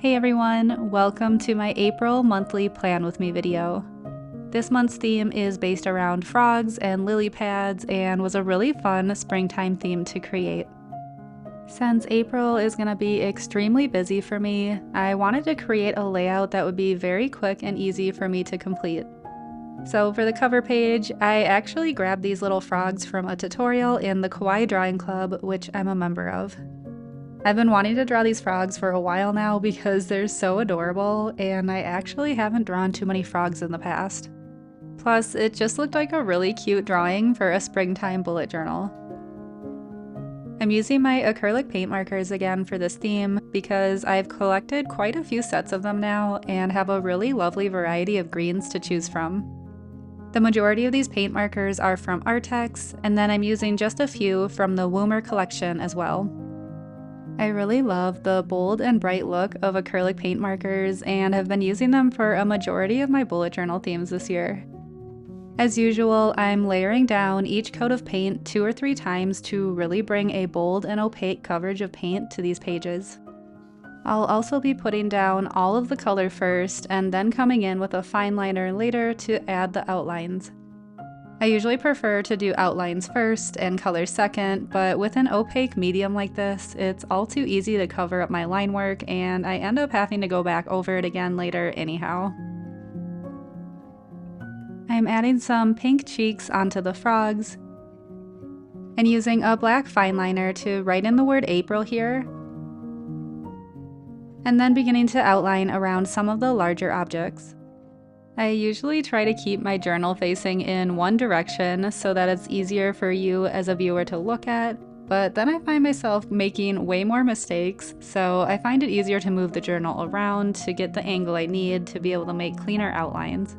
Hey everyone, welcome to my April monthly Plan With Me video. This month's theme is based around frogs and lily pads and was a really fun springtime theme to create. Since April is going to be extremely busy for me, I wanted to create a layout that would be very quick and easy for me to complete. So for the cover page, I actually grabbed these little frogs from a tutorial in the Kawaii Drawing Club, which I'm a member of. I've been wanting to draw these frogs for a while now because they're so adorable, and I actually haven't drawn too many frogs in the past. Plus, it just looked like a really cute drawing for a springtime bullet journal. I'm using my acrylic paint markers again for this theme because I've collected quite a few sets of them now and have a really lovely variety of greens to choose from. The majority of these paint markers are from Arttx, and then I'm using just a few from the Woomer collection as well. I really love the bold and bright look of acrylic paint markers and have been using them for a majority of my bullet journal themes this year. As usual, I'm layering down each coat of paint 2 or 3 times to really bring a bold and opaque coverage of paint to these pages. I'll also be putting down all of the color first and then coming in with a fineliner later to add the outlines. I usually prefer to do outlines first and color second, but with an opaque medium like this, it's all too easy to cover up my line work and I end up having to go back over it again later anyhow. I'm adding some pink cheeks onto the frogs and using a black fineliner to write in the word April here, and then beginning to outline around some of the larger objects. I usually try to keep my journal facing in one direction so that it's easier for you as a viewer to look at, but then I find myself making way more mistakes, so I find it easier to move the journal around to get the angle I need to be able to make cleaner outlines.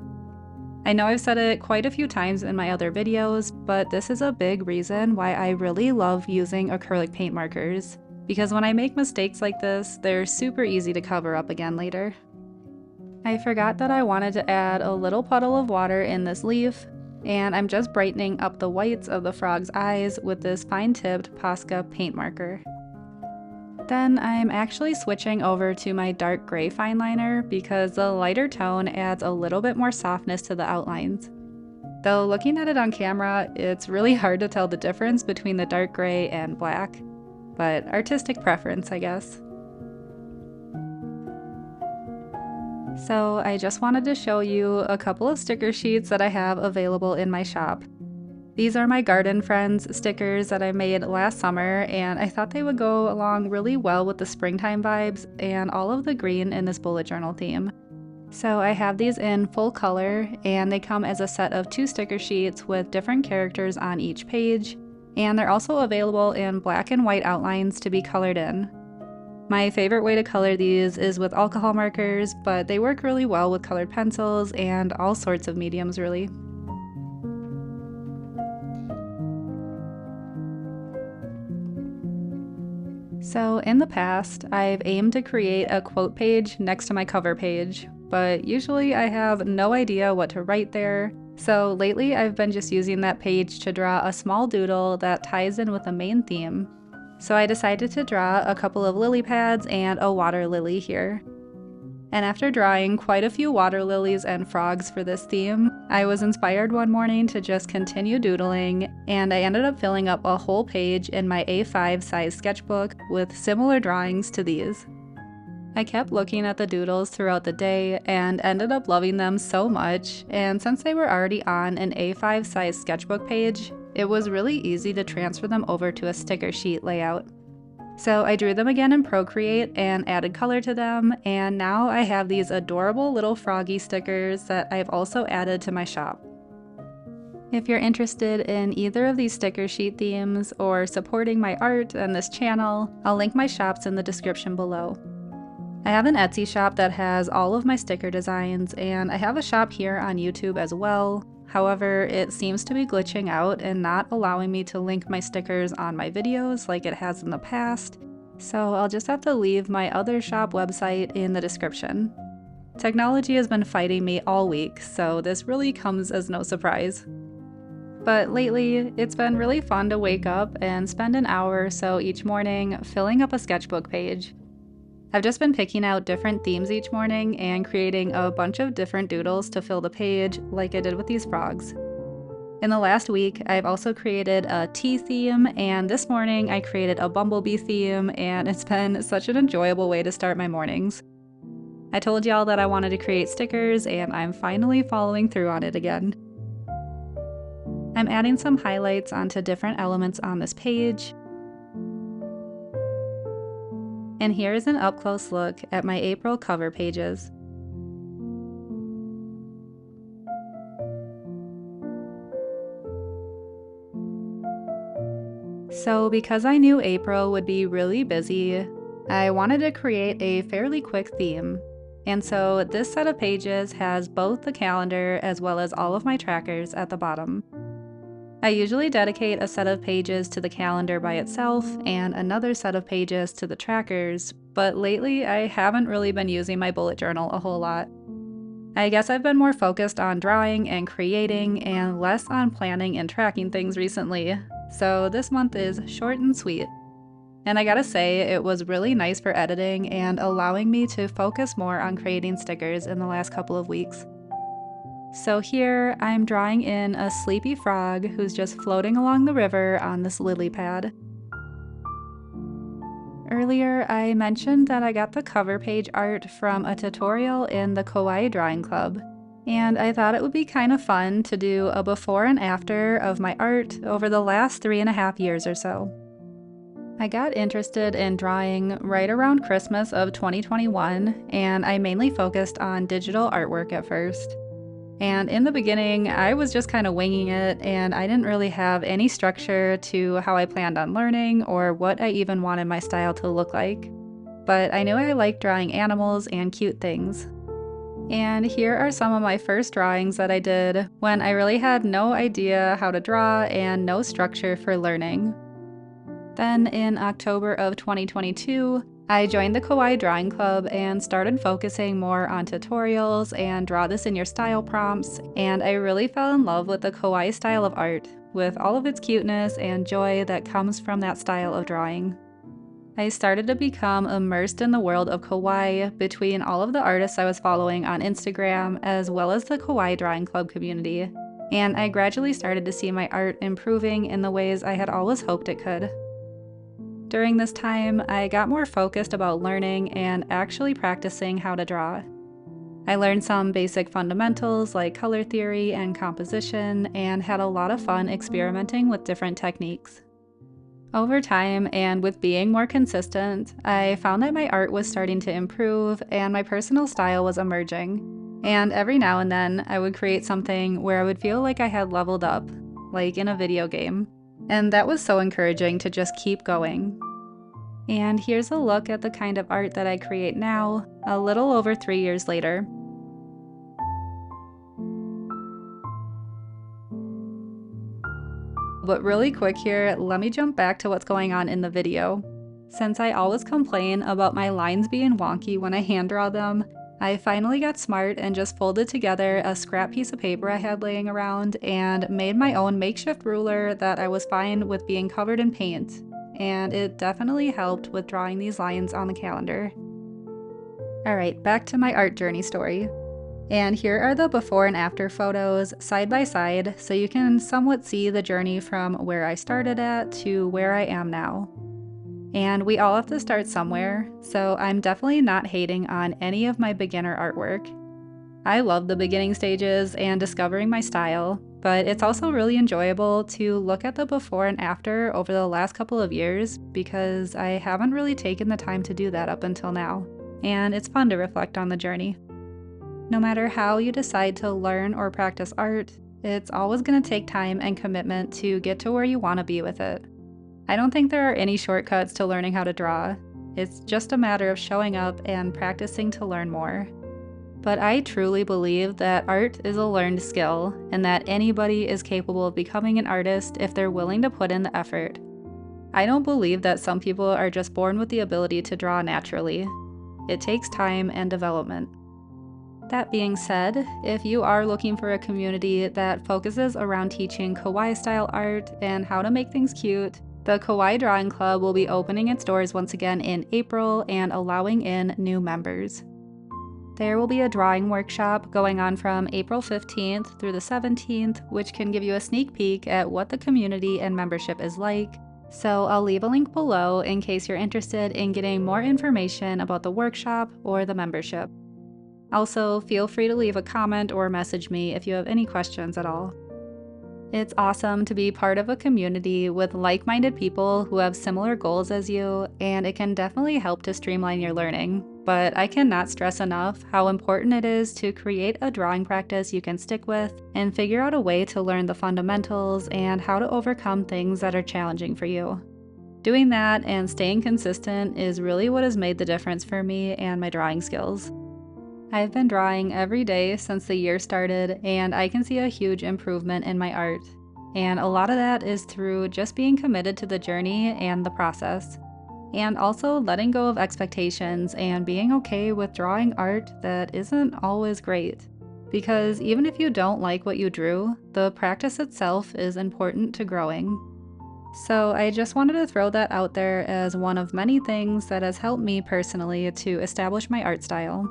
I know I've said it quite a few times in my other videos, but this is a big reason why I really love using acrylic paint markers, because when I make mistakes like this, they're super easy to cover up again later. I forgot that I wanted to add a little puddle of water in this leaf, and I'm just brightening up the whites of the frog's eyes with this fine-tipped Posca paint marker. Then I'm actually switching over to my dark gray fineliner because the lighter tone adds a little bit more softness to the outlines. Though looking at it on camera, it's really hard to tell the difference between the dark gray and black, but artistic preference, I guess. So I just wanted to show you a couple of sticker sheets that I have available in my shop. These are my Garden Friends stickers that I made last summer, and I thought they would go along really well with the springtime vibes and all of the green in this bullet journal theme. So I have these in full color, and they come as a set of 2 sticker sheets with different characters on each page, and they're also available in black and white outlines to be colored in. My favorite way to color these is with alcohol markers, but they work really well with colored pencils and all sorts of mediums really. So in the past, I've aimed to create a quote page next to my cover page, but usually I have no idea what to write there. So lately I've been just using that page to draw a small doodle that ties in with the main theme. So I decided to draw a couple of lily pads and a water lily here. And after drawing quite a few water lilies and frogs for this theme, I was inspired one morning to just continue doodling, and I ended up filling up a whole page in my A5 size sketchbook with similar drawings to these. I kept looking at the doodles throughout the day and ended up loving them so much, and since they were already on an A5 size sketchbook page, it was really easy to transfer them over to a sticker sheet layout. So I drew them again in Procreate and added color to them, and now I have these adorable little froggy stickers that I've also added to my shop. If you're interested in either of these sticker sheet themes or supporting my art and this channel, I'll link my shops in the description below. I have an Etsy shop that has all of my sticker designs, and I have a shop here on YouTube as well. However, it seems to be glitching out and not allowing me to link my stickers on my videos like it has in the past, so I'll just have to leave my other shop website in the description. Technology has been fighting me all week, so this really comes as no surprise. But lately, it's been really fun to wake up and spend an hour or so each morning filling up a sketchbook page. I've just been picking out different themes each morning and creating a bunch of different doodles to fill the page, like I did with these frogs. In the last week, I've also created a tea theme, and this morning I created a bumblebee theme, and it's been such an enjoyable way to start my mornings. I told y'all that I wanted to create stickers, and I'm finally following through on it again. I'm adding some highlights onto different elements on this page. And here's an up-close look at my April cover pages. So because I knew April would be really busy, I wanted to create a fairly quick theme. And so this set of pages has both the calendar as well as all of my trackers at the bottom. I usually dedicate a set of pages to the calendar by itself and another set of pages to the trackers, but lately I haven't really been using my bullet journal a whole lot. I guess I've been more focused on drawing and creating and less on planning and tracking things recently, so this month is short and sweet. And I gotta say, it was really nice for editing and allowing me to focus more on creating stickers in the last couple of weeks. So here, I'm drawing in a sleepy frog who's just floating along the river on this lily pad. Earlier, I mentioned that I got the cover page art from a tutorial in the Kawaii Drawing Club, and I thought it would be kind of fun to do a before and after of my art over the last 3.5 years or so. I got interested in drawing right around Christmas of 2021, and I mainly focused on digital artwork at first. And in the beginning, I was just kind of winging it, and I didn't really have any structure to how I planned on learning or what I even wanted my style to look like. But I knew I liked drawing animals and cute things. And here are some of my first drawings that I did when I really had no idea how to draw and no structure for learning. Then in October of 2022, I joined the Kawaii Drawing Club and started focusing more on tutorials and draw this in your style prompts, and I really fell in love with the kawaii style of art, with all of its cuteness and joy that comes from that style of drawing. I started to become immersed in the world of kawaii between all of the artists I was following on Instagram as well as the Kawaii Drawing Club community, and I gradually started to see my art improving in the ways I had always hoped it could. During this time, I got more focused about learning and actually practicing how to draw. I learned some basic fundamentals like color theory and composition, and had a lot of fun experimenting with different techniques. Over time, and with being more consistent, I found that my art was starting to improve and my personal style was emerging. And every now and then, I would create something where I would feel like I had leveled up, like in a video game. And that was so encouraging to just keep going. And here's a look at the kind of art that I create now, a little over 3 years later. But really quick here, let me jump back to what's going on in the video. Since I always complain about my lines being wonky when I hand draw them, I finally got smart and just folded together a scrap piece of paper I had laying around and made my own makeshift ruler that I was fine with being covered in paint, and it definitely helped with drawing these lines on the calendar. Alright, back to my art journey story. And here are the before and after photos side by side so you can somewhat see the journey from where I started at to where I am now. And we all have to start somewhere, so I'm definitely not hating on any of my beginner artwork. I love the beginning stages and discovering my style, but it's also really enjoyable to look at the before and after over the last couple of years because I haven't really taken the time to do that up until now, and it's fun to reflect on the journey. No matter how you decide to learn or practice art, it's always going to take time and commitment to get to where you want to be with it. I don't think there are any shortcuts to learning how to draw. It's just a matter of showing up and practicing to learn more. But I truly believe that art is a learned skill, and that anybody is capable of becoming an artist if they're willing to put in the effort. I don't believe that some people are just born with the ability to draw naturally. It takes time and development. That being said, if you are looking for a community that focuses around teaching kawaii style art and how to make things cute, The Kawaii Drawing Club will be opening its doors once again in April and allowing in new members. There will be a drawing workshop going on from April 15th through the 17th, which can give you a sneak peek at what the community and membership is like. So I'll leave a link below in case you're interested in getting more information about the workshop or the membership. Also, feel free to leave a comment or message me if you have any questions at all. It's awesome to be part of a community with like-minded people who have similar goals as you, and it can definitely help to streamline your learning. But I cannot stress enough how important it is to create a drawing practice you can stick with and figure out a way to learn the fundamentals and how to overcome things that are challenging for you. Doing that and staying consistent is really what has made the difference for me and my drawing skills. I've been drawing every day since the year started, and I can see a huge improvement in my art. And a lot of that is through just being committed to the journey and the process. And also letting go of expectations and being okay with drawing art that isn't always great. Because even if you don't like what you drew, the practice itself is important to growing. So I just wanted to throw that out there as one of many things that has helped me personally to establish my art style.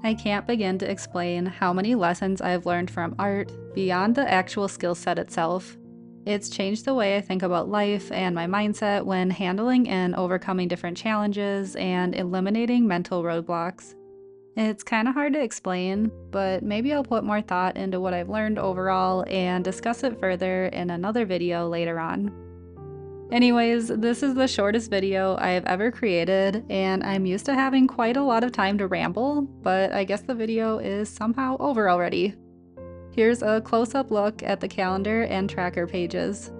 I can't begin to explain how many lessons I've learned from art beyond the actual skill set itself. It's changed the way I think about life and my mindset when handling and overcoming different challenges and eliminating mental roadblocks. It's kind of hard to explain, but maybe I'll put more thought into what I've learned overall and discuss it further in another video later on. Anyways, this is the shortest video I have ever created, and I'm used to having quite a lot of time to ramble, but I guess the video is somehow over already. Here's a close-up look at the calendar and tracker pages.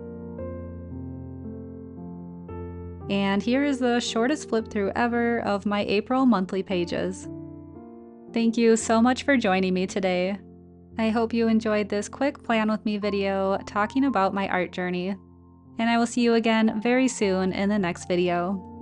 And here is the shortest flip through ever of my April monthly pages. Thank you so much for joining me today. I hope you enjoyed this quick plan with me video talking about my art journey. And I will see you again very soon in the next video.